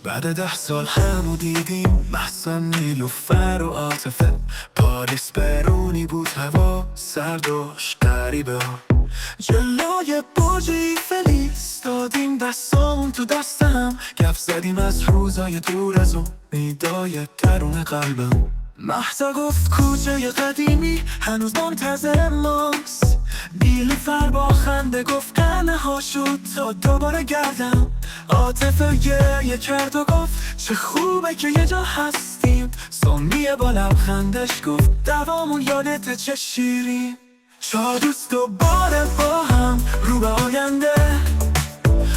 بعد 10 سال همو دیدیم، محسن، نیلوفر و عاطفه. پاریس برونی بود، هوا سرد و غریبه ها. جلوی برج ایفل ایستادیم، دستامون تو دستم، گپ زدیم از روزای دور، از امیدای درون قلبم. مهسا گفت کوچه قدیمی هنوز منتظر ماست. نیلوفر با خنده گفت قلعه ها شد تا دوباره گردم. عاطفه گریه کرد و گفت چه خوبه که یه جا هستیم. سمیه با لبخندش گفت دوامون یادت چه شیرین. 4 دوست دوباره با هم رو به آینده،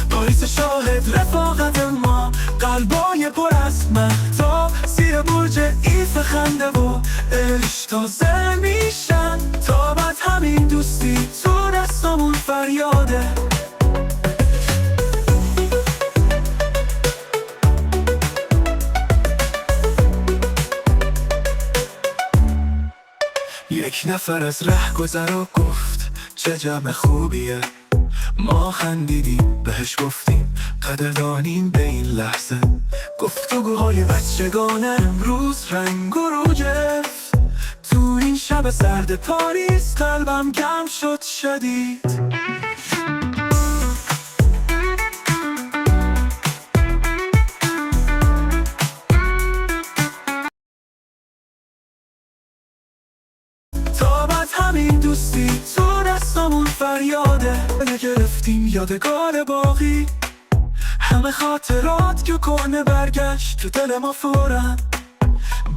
پاریس شاهد رفاقت ما، قلبای پر از مهتاب زیر برج ایفل خنده و عشق تازه میشن. تا بعد همین دوستی تو دستامون فریاده. یک نفر از ره گذر و گفت چه جمع خوبیه. ما خندیدیم بهش گفتیم قدردانیم به این لحظه. گفتگوهای بچگانه امروز رنگ و رو گرفت. تو این شب سرد پاریس قلبم گرم شد شدید. تا بعد همین دوستی تو دستامون فریاده. گرفتیم یادگار باقی، همه خاطرات که کهنه برگشت تو دل ما فورا،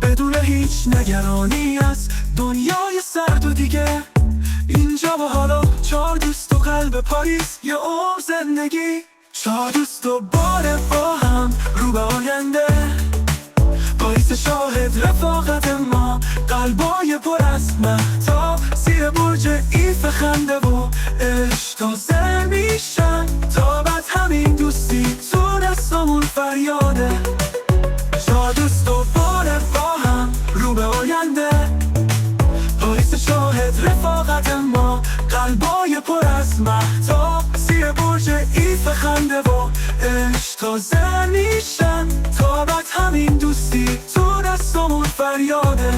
بدون هیچ نگرانی از دنیای سرد و دیگه. اینجا و حالا 4 دوست و قلب پاریس، یه عمر زندگی. 4 دوست دوباره با هم رو به آینده، پاریس شاهد رفاقت ما، قلبای پر از مهتاب زیر برج ایفل خنده و عشق تازه میشن. تا بعد همین دوستی تو دستامون فریاده. 4 دوست دوباره با هم رو به آینده، پاریس شاهد رفاقت ما، قلبای پر از مهتاب زیر برج ایفل خنده و عشق تازه میشن. تا بعد همین دوستی تو دستامون فریاده.